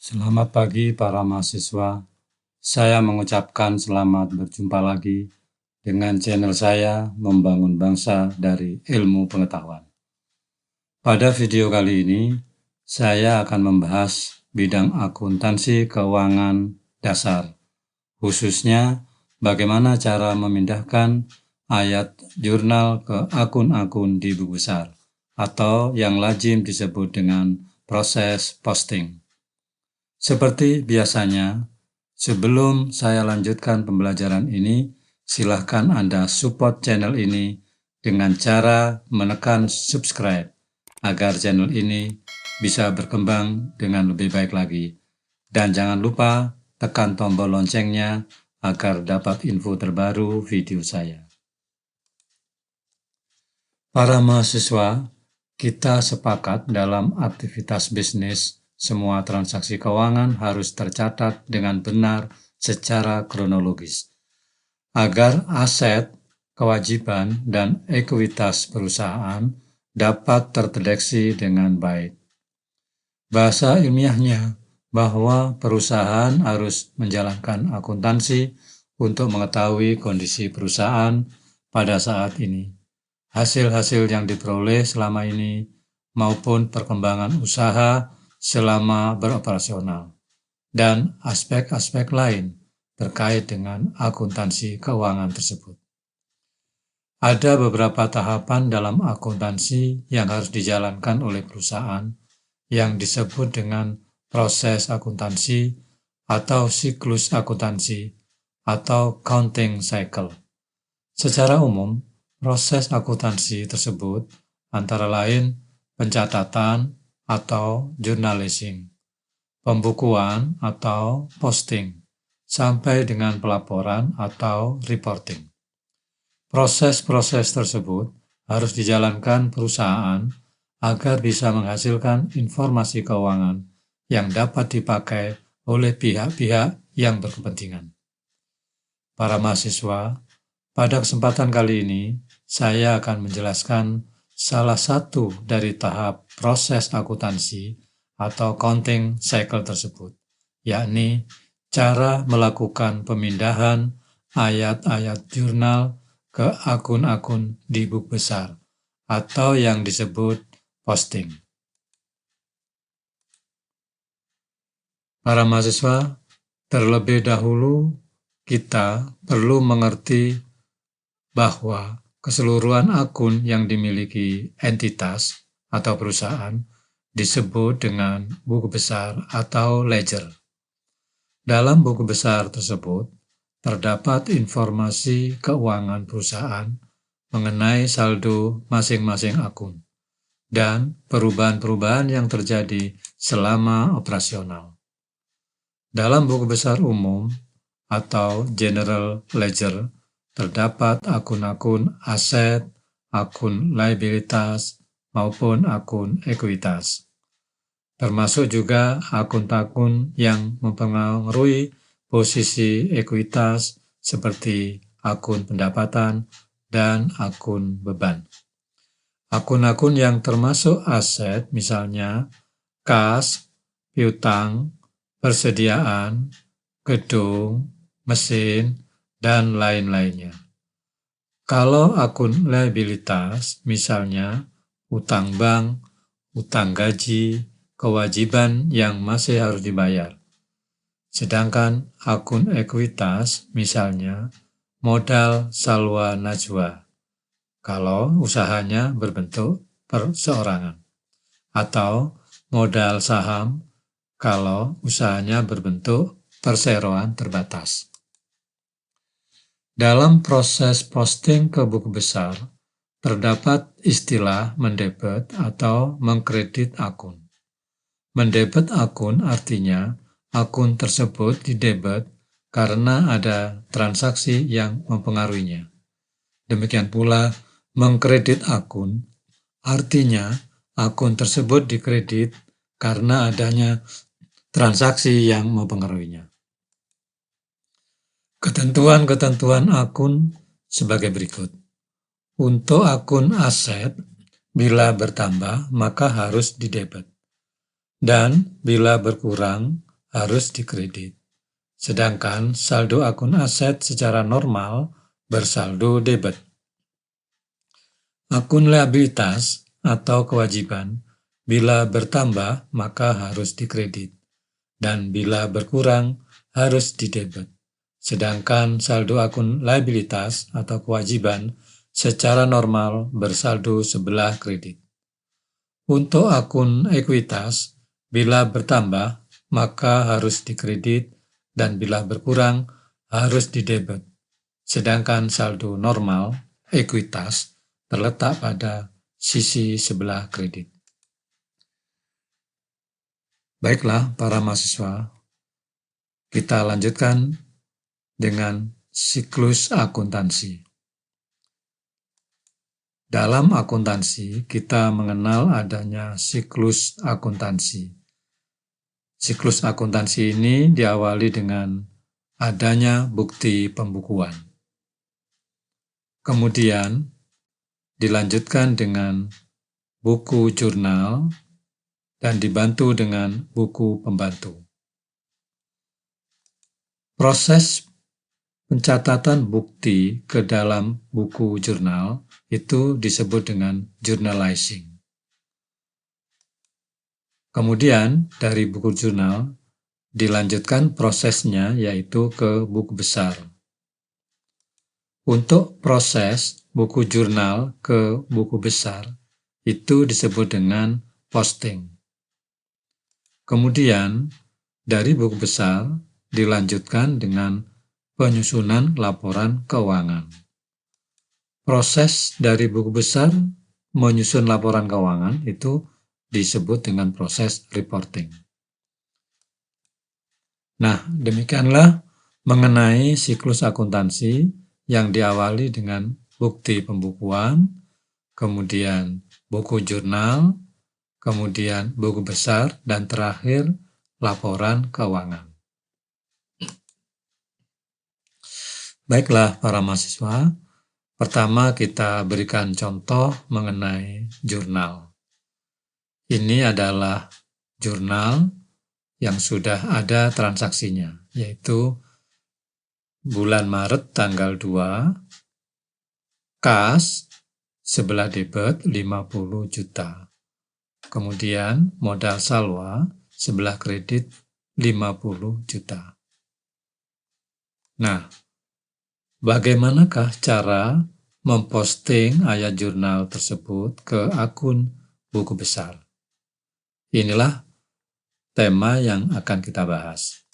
Selamat pagi para mahasiswa. Saya mengucapkan selamat berjumpa lagi dengan channel saya Membangun Bangsa dari Ilmu Pengetahuan. Pada video kali ini, saya akan membahas bidang akuntansi keuangan dasar, khususnya bagaimana cara memindahkan ayat jurnal ke akun-akun di buku besar, atau yang lazim disebut dengan proses posting. Seperti biasanya, sebelum saya lanjutkan pembelajaran ini, silahkan Anda support channel ini dengan cara menekan subscribe agar channel ini bisa berkembang dengan lebih baik lagi. Dan jangan lupa tekan tombol loncengnya agar dapat info terbaru video saya. Para mahasiswa, kita sepakat dalam aktivitas bisnis, semua transaksi keuangan harus tercatat dengan benar secara kronologis, agar aset, kewajiban, dan ekuitas perusahaan dapat terdeteksi dengan baik. Bahasa ilmiahnya bahwa perusahaan harus menjalankan akuntansi untuk mengetahui kondisi perusahaan pada saat ini, hasil-hasil yang diperoleh selama ini, maupun perkembangan usaha selama beroperasional, dan aspek-aspek lain terkait dengan akuntansi keuangan tersebut. Ada beberapa tahapan dalam akuntansi yang harus dijalankan oleh perusahaan yang disebut dengan proses akuntansi atau siklus akuntansi atau counting cycle. Secara umum, proses akuntansi tersebut antara lain pencatatan atau journalizing, pembukuan atau posting, sampai dengan pelaporan atau reporting. Proses-proses tersebut harus dijalankan perusahaan agar bisa menghasilkan informasi keuangan yang dapat dipakai oleh pihak-pihak yang berkepentingan. Para mahasiswa, pada kesempatan kali ini, saya akan menjelaskan salah satu dari tahap proses akuntansi atau counting cycle tersebut, yakni cara melakukan pemindahan ayat-ayat jurnal ke akun-akun di buku besar atau yang disebut posting. Para mahasiswa, terlebih dahulu kita perlu mengerti bahwa keseluruhan akun yang dimiliki entitas atau perusahaan disebut dengan buku besar atau ledger. Dalam buku besar tersebut terdapat informasi keuangan perusahaan mengenai saldo masing-masing akun dan perubahan-perubahan yang terjadi selama operasional. Dalam buku besar umum atau general ledger terdapat akun-akun aset, akun liabilitas, maupun akun ekuitas. Termasuk juga akun-akun yang mempengaruhi posisi ekuitas seperti akun pendapatan dan akun beban. Akun-akun yang termasuk aset misalnya kas, piutang, persediaan, gedung, mesin, dan lain-lainnya. Kalau akun liabilitas misalnya utang bank, utang gaji, kewajiban yang masih harus dibayar. Sedangkan akun ekuitas misalnya modal salwa najwa, kalau usahanya berbentuk perseorangan, atau modal saham kalau usahanya berbentuk perseroan terbatas. Dalam proses posting ke buku besar, terdapat istilah mendebet atau mengkredit akun. Mendebet akun artinya akun tersebut didebet karena ada transaksi yang mempengaruhinya. Demikian pula mengkredit akun artinya akun tersebut dikredit karena adanya transaksi yang mempengaruhinya. Ketentuan-ketentuan akun sebagai berikut. Untuk akun aset, bila bertambah maka harus didebet. Dan bila berkurang harus dikredit. Sedangkan saldo akun aset secara normal bersaldo debit. Akun liabilitas atau kewajiban bila bertambah maka harus dikredit dan bila berkurang harus didebit. Sedangkan saldo akun liabilitas atau kewajiban secara normal bersaldo sebelah kredit. Untuk akun ekuitas, bila bertambah maka harus dikredit dan bila berkurang harus didebit. Sedangkan saldo normal ekuitas terletak pada sisi sebelah kredit. Baiklah para mahasiswa, kita lanjutkan dengan siklus akuntansi. Dalam akuntansi, kita mengenal adanya siklus akuntansi. Siklus akuntansi ini diawali dengan adanya bukti pembukuan. Kemudian dilanjutkan dengan buku jurnal dan dibantu dengan buku pembantu. Proses pencatatan bukti ke dalam buku jurnal itu disebut dengan journalizing. Kemudian dari buku jurnal dilanjutkan prosesnya yaitu ke buku besar. Untuk proses buku jurnal ke buku besar itu disebut dengan posting. Kemudian dari buku besar dilanjutkan dengan penyusunan laporan keuangan. Proses dari buku besar menyusun laporan keuangan itu disebut dengan proses reporting. Nah, demikianlah mengenai siklus akuntansi yang diawali dengan bukti pembukuan, kemudian buku jurnal, kemudian buku besar, dan terakhir laporan keuangan. Baiklah para mahasiswa, pertama kita berikan contoh mengenai jurnal. Ini adalah jurnal yang sudah ada transaksinya, yaitu bulan Maret tanggal 2, kas sebelah debit 50 juta. Kemudian modal salwa sebelah kredit 50 juta. Nah, bagaimanakah cara memposting ayat jurnal tersebut ke akun buku besar? Inilah tema yang akan kita bahas.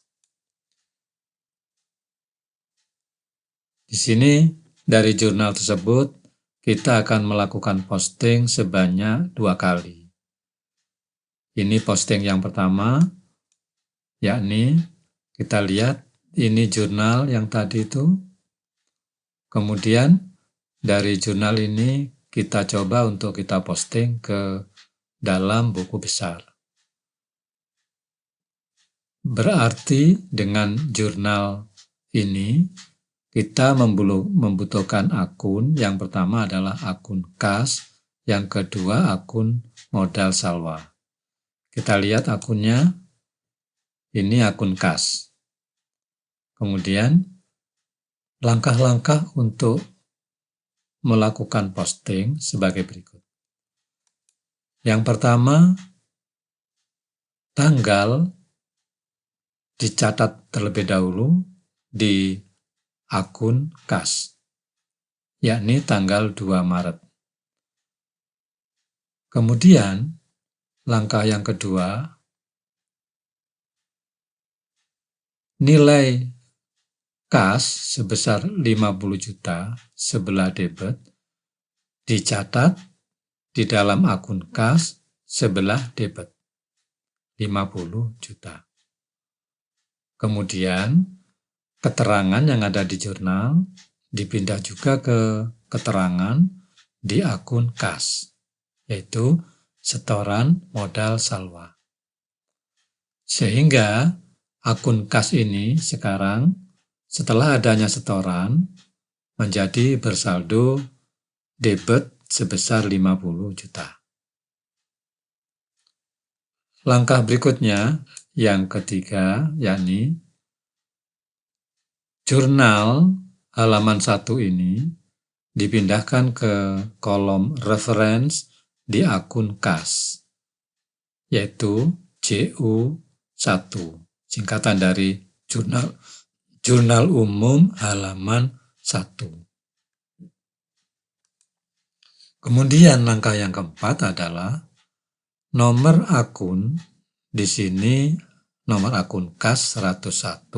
Di sini dari jurnal tersebut kita akan melakukan posting sebanyak 2 kali. Ini posting yang pertama, yakni kita lihat ini jurnal yang tadi itu. Kemudian dari jurnal ini kita coba untuk kita posting ke dalam buku besar. Berarti dengan jurnal ini kita membutuhkan akun. Yang pertama adalah akun kas, yang kedua akun modal salwa. Kita lihat akunnya, ini akun kas. Kemudian langkah-langkah untuk melakukan posting sebagai berikut. Yang pertama, tanggal dicatat terlebih dahulu di akun kas, yakni tanggal 2 Maret. Kemudian, langkah yang kedua, nilai kas sebesar 50 juta sebelah debit dicatat di dalam akun kas sebelah debit 50 juta. Kemudian keterangan yang ada di jurnal dipindah juga ke keterangan di akun kas, yaitu setoran modal salwa. Sehingga akun kas ini sekarang setelah adanya setoran menjadi bersaldo debit sebesar 50 juta. Langkah berikutnya yang ketiga, yakni jurnal halaman 1 ini dipindahkan ke kolom reference di akun kas, yaitu JU1, singkatan dari Jurnal Umum halaman 1. Kemudian langkah yang keempat adalah nomor akun. Di sini nomor akun kas 101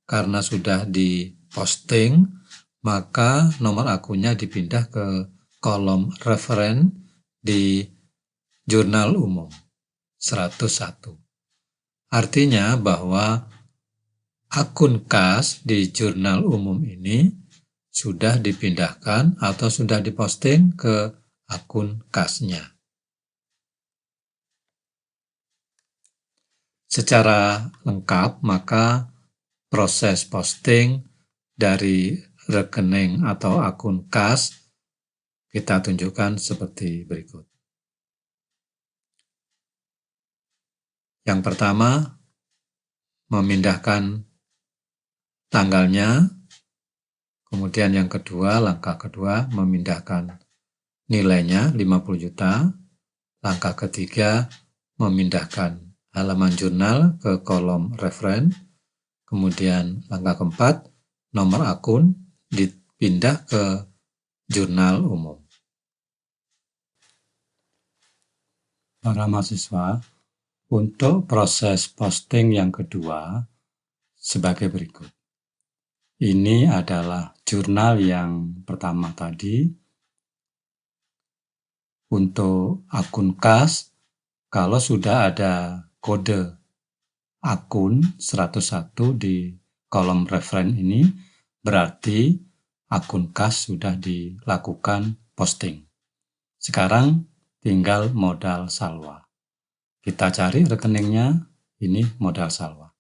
karena sudah diposting, maka nomor akunnya dipindah ke kolom referen di Jurnal Umum 101. Artinya bahwa akun kas di Jurnal Umum ini sudah dipindahkan atau sudah diposting ke akun kasnya. Secara lengkap, maka proses posting dari rekening atau akun kas kita tunjukkan seperti berikut. Yang pertama, memindahkan tanggalnya. Kemudian yang kedua, langkah kedua, memindahkan nilainya 50 juta. Langkah ketiga, memindahkan halaman jurnal ke kolom referen. Kemudian langkah keempat, nomor akun dipindah ke Jurnal Umum. Para mahasiswa, untuk proses posting yang kedua sebagai berikut. Ini adalah jurnal yang pertama tadi. Untuk akun kas, kalau sudah ada kode akun 101 di kolom referen ini, berarti akun kas sudah dilakukan posting. Sekarang tinggal modal salwa. Kita cari rekeningnya, ini modal salwa.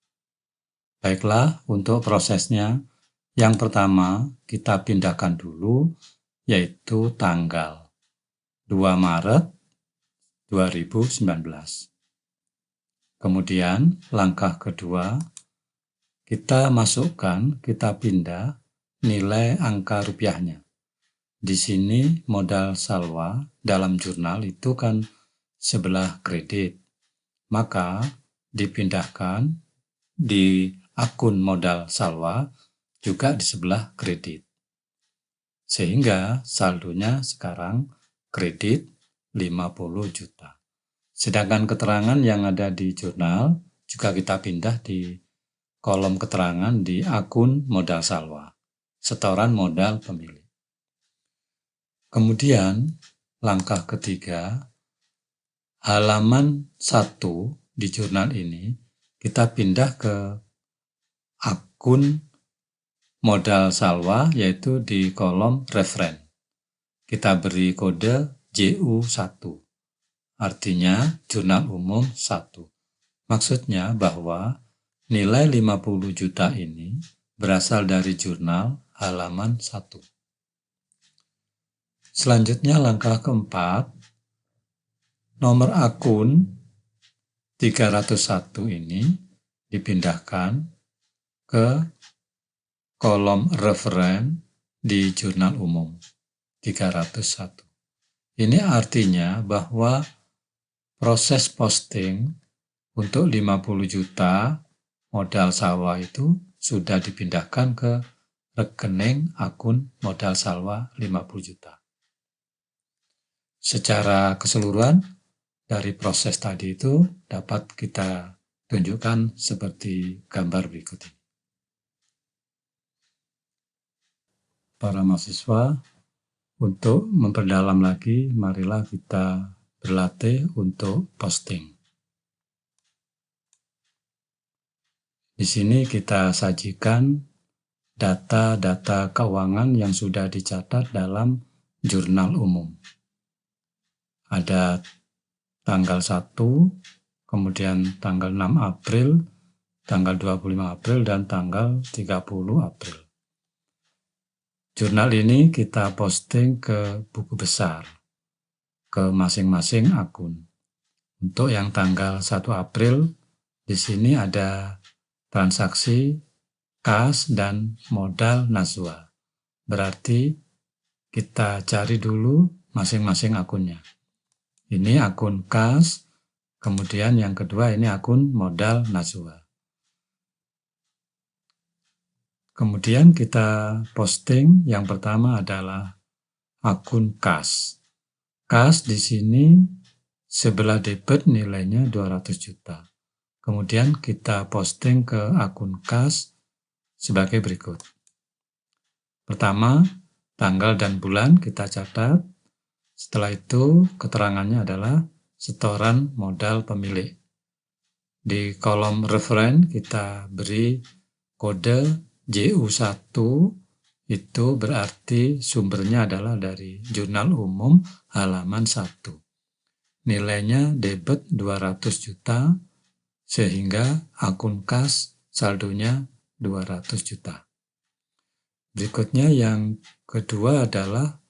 Baiklah, untuk prosesnya, yang pertama kita pindahkan dulu, yaitu tanggal 2 Maret 2019. Kemudian langkah kedua, kita masukkan, kita pindah nilai angka rupiahnya. Di sini modal salwa dalam jurnal itu kan sebelah kredit, maka dipindahkan di akun modal salwa juga di sebelah kredit. Sehingga saldonya sekarang kredit 50 juta. Sedangkan keterangan yang ada di jurnal juga kita pindah di kolom keterangan di akun modal salwa, setoran modal pemilik. Kemudian langkah ketiga, halaman 1 di jurnal ini kita pindah ke akun modal salwa, yaitu di kolom referen. Kita beri kode JU1, artinya Jurnal Umum 1. Maksudnya bahwa nilai 50 juta ini berasal dari jurnal halaman 1. Selanjutnya langkah keempat, nomor akun 301 ini dipindahkan ke kolom referen di Jurnal Umum 301. Ini artinya bahwa proses posting untuk 50 juta modal salwa itu sudah dipindahkan ke rekening akun modal salwa 50 juta. Secara keseluruhan dari proses tadi itu dapat kita tunjukkan seperti gambar berikut ini. Para mahasiswa, untuk memperdalam lagi, marilah kita berlatih untuk posting. Di sini kita sajikan data-data keuangan yang sudah dicatat dalam Jurnal Umum. Ada tanggal 1, kemudian tanggal 6 April, tanggal 25 April, dan tanggal 30 April. Jurnal ini kita posting ke buku besar, ke masing-masing akun. Untuk yang tanggal 1 April Di sini ada transaksi kas dan modal Najwa. Berarti kita cari dulu masing-masing akunnya. Ini akun kas, kemudian yang kedua ini akun modal Najwa. Kemudian kita posting, yang pertama adalah akun kas. Kas di sini sebelah debit nilainya 200 juta. Kemudian kita posting ke akun kas sebagai berikut. Pertama, tanggal dan bulan kita catat. Setelah itu keterangannya adalah setoran modal pemilik. Di kolom referen kita beri kode JU1, itu berarti sumbernya adalah dari Jurnal Umum halaman 1. Nilainya debit 200 juta, sehingga akun kas saldonya 200 juta. Berikutnya yang kedua adalah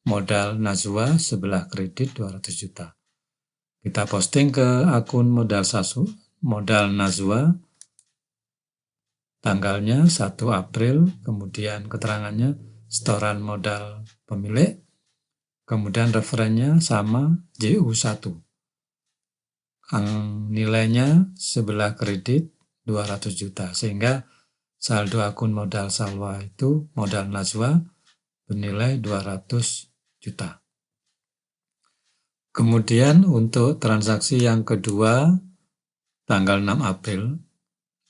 modal Najwa sebelah kredit 200 juta. Kita posting ke akun modal Najwa, tanggalnya 1 April, kemudian keterangannya setoran modal pemilik, kemudian referennya sama JU1. Nilainya sebelah kredit 200 juta, sehingga saldo akun modal Salwa itu modal Najwa bernilai 200 juta. Kemudian untuk transaksi yang kedua, tanggal 6 April,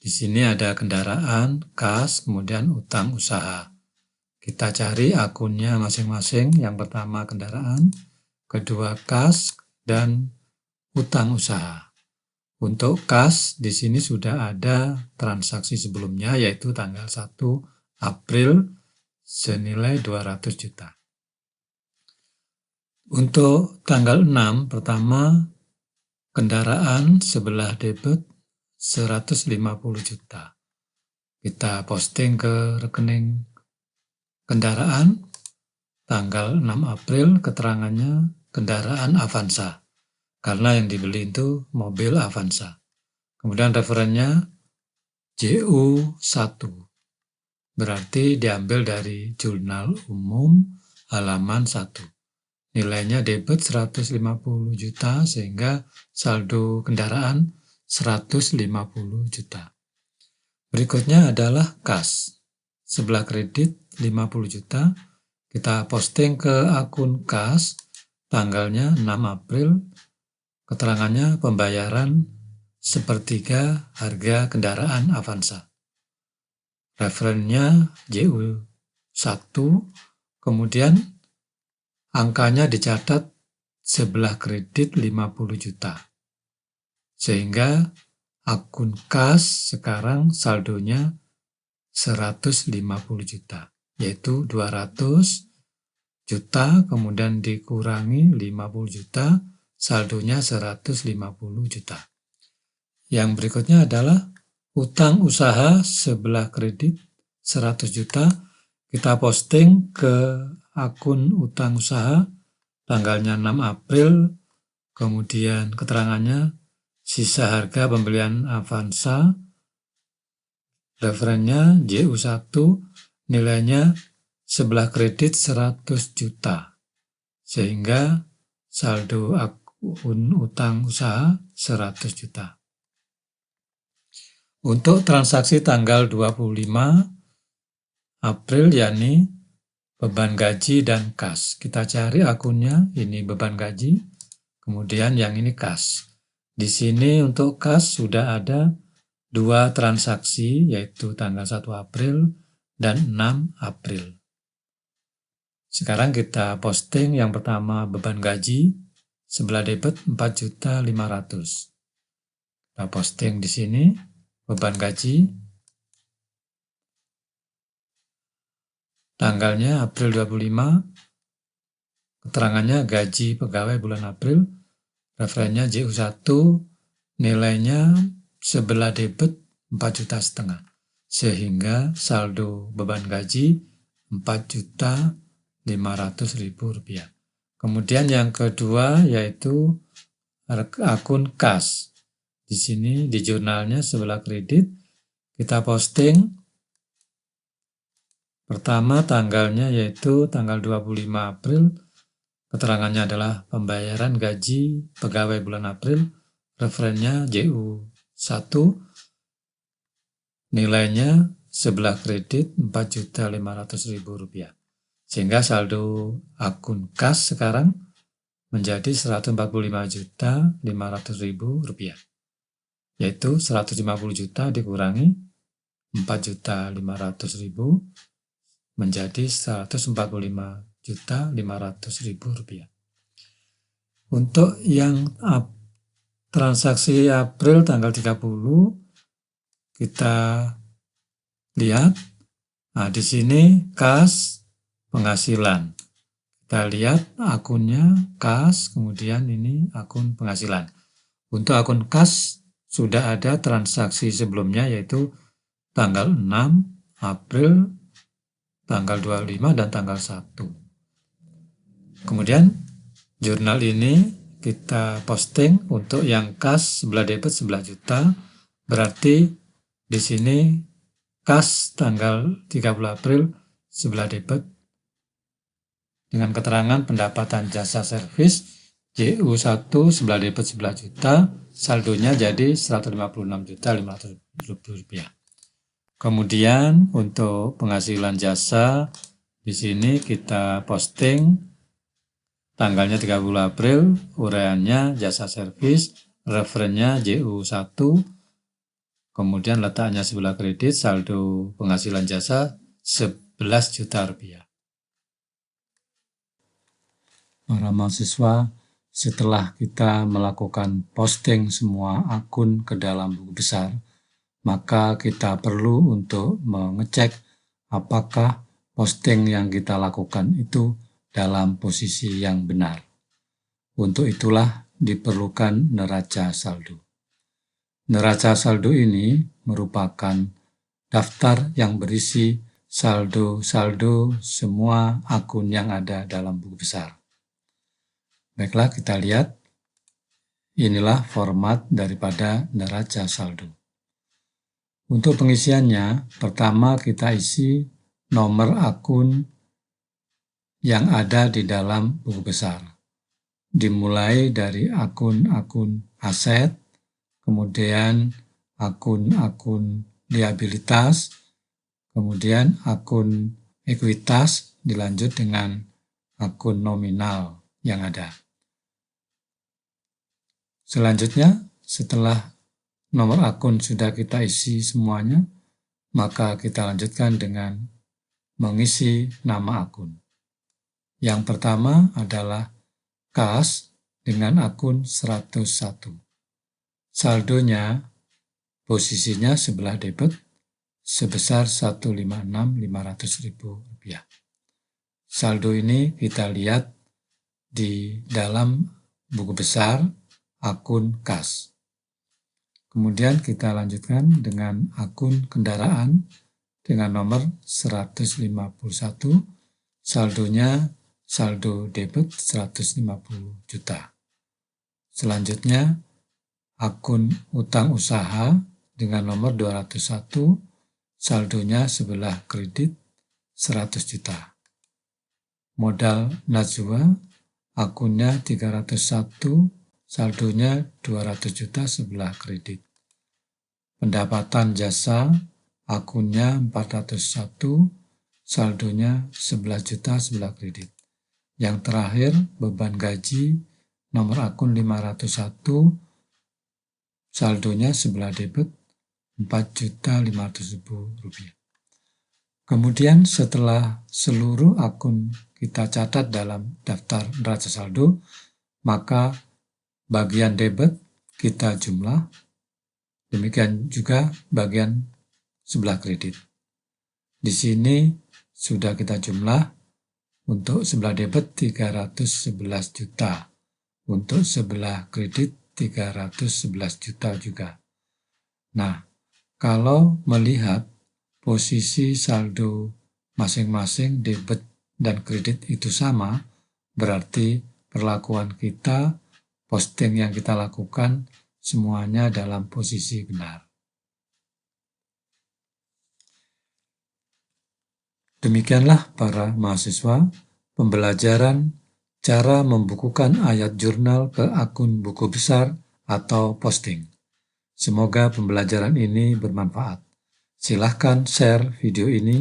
di sini ada kendaraan, kas, kemudian utang usaha. Kita cari akunnya masing-masing. Yang pertama kendaraan, kedua kas, dan utang usaha. Untuk kas, di sini sudah ada transaksi sebelumnya, yaitu tanggal 1 April senilai 200 juta. Untuk tanggal 6, pertama kendaraan sebelah debit 150 juta. Kita posting ke rekening kendaraan, tanggal 6 April, keterangannya kendaraan Avanza, karena yang dibeli itu mobil Avanza. Kemudian referennya JU1, berarti diambil dari Jurnal Umum halaman 1. Nilainya debit 150 juta, sehingga saldo kendaraan 150 juta. Berikutnya adalah kas. Sebelah kredit 50 juta. Kita posting ke akun kas, tanggalnya 6 April. Keterangannya pembayaran sepertiga harga kendaraan Avanza. Referennya JU1, kemudian angkanya dicatat sebelah kredit 50 juta. Sehingga akun kas sekarang saldonya 150 juta, yaitu 200 juta, kemudian dikurangi 50 juta, saldonya 150 juta. Yang berikutnya adalah utang usaha sebelah kredit 100 juta. Kita posting ke akun utang usaha, tanggalnya 6 April, kemudian keterangannya sisa harga pembelian Avanza, referennya JU1, nilainya sebelah kredit 100 juta, sehingga saldo akun utang usaha 100 juta. Untuk transaksi tanggal 25 April, yakni beban gaji dan kas. Kita cari akunnya, ini beban gaji, kemudian yang ini kas. Di sini untuk kas sudah ada 2 transaksi, yaitu tanggal 1 April dan 6 April. Sekarang kita posting yang pertama beban gaji, sebelah debit 4.500.000. Kita posting di sini beban gaji, tanggalnya April 25, keterangannya gaji pegawai bulan April, referennya JU1, nilainya sebelah debit 4,5 juta, sehingga saldo beban gaji 4.500.000 rupiah. Kemudian yang kedua yaitu akun kas. Di sini di jurnalnya sebelah kredit kita posting. Pertama tanggalnya yaitu tanggal 25 April. Keterangannya adalah pembayaran gaji pegawai bulan April. Referennya JU1. Nilainya sebelah kredit Rp4.500.000. Sehingga saldo akun kas sekarang menjadi Rp145.500.000. Yaitu 150 juta dikurangi 4.500.000 menjadi Rp145.500.000. Untuk yang transaksi April tanggal 30 kita lihat. Nah, di sini kas penghasilan. Kita lihat akunnya kas, kemudian ini akun penghasilan. Untuk akun kas sudah ada transaksi sebelumnya yaitu tanggal 6 April, tanggal 25 dan tanggal 1. Kemudian jurnal ini kita posting untuk yang kas sebelah debit 11 juta. Berarti di sini kas tanggal 30 April sebelah debit dengan keterangan pendapatan jasa servis JU1 sebelah debit 11 juta, saldonya jadi Rp156.500.000. Kemudian untuk penghasilan jasa di sini kita posting tanggalnya 30 April, uraiannya jasa servis, referennya JU1, kemudian letaknya sebelah kredit, saldo penghasilan jasa Rp11 juta. Para mahasiswa, setelah kita melakukan posting semua akun ke dalam buku besar, maka kita perlu untuk mengecek apakah posting yang kita lakukan itu dalam posisi yang benar. Untuk itulah diperlukan neraca saldo. Neraca saldo ini merupakan daftar yang berisi saldo-saldo semua akun yang ada dalam buku besar. Baiklah, kita lihat. Inilah format daripada neraca saldo. Untuk pengisiannya, pertama kita isi nomor akun yang ada di dalam buku besar. Dimulai dari akun-akun aset, kemudian akun-akun liabilitas, kemudian akun ekuitas, dilanjut dengan akun nominal yang ada. Selanjutnya, setelah nomor akun sudah kita isi semuanya, maka kita lanjutkan dengan mengisi nama akun. Yang pertama adalah kas dengan akun 101. Saldonya, posisinya sebelah debit sebesar Rp156.500.000. Saldo ini kita lihat di dalam buku besar akun kas. Kemudian kita lanjutkan dengan akun kendaraan dengan nomor 151, saldonya saldo debit 150 juta. Selanjutnya akun utang usaha dengan nomor 201, saldonya sebelah kredit 100 juta. Modal Najwa akunnya 301, saldonya 200 juta sebelah kredit. Pendapatan jasa akunnya 401, saldonya 11 juta sebelah kredit. Yang terakhir beban gaji nomor akun 501, saldonya sebelah debit Rp4.500.000. Kemudian setelah seluruh akun kita catat dalam daftar neraca saldo, maka bagian debit kita jumlah, demikian juga bagian sebelah kredit. Di sini sudah kita jumlah. Untuk sebelah debit 311 juta, untuk sebelah kredit 311 juta juga. Nah, kalau melihat posisi saldo masing-masing debit dan kredit itu sama, berarti perlakuan kita, posting yang kita lakukan semuanya dalam posisi benar. Demikianlah para mahasiswa, pembelajaran cara membukukan ayat jurnal ke akun buku besar atau posting. Semoga pembelajaran ini bermanfaat. Silahkan share video ini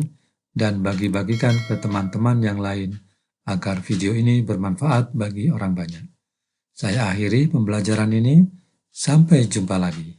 dan bagi-bagikan ke teman-teman yang lain agar video ini bermanfaat bagi orang banyak. Saya akhiri pembelajaran ini. Sampai jumpa lagi.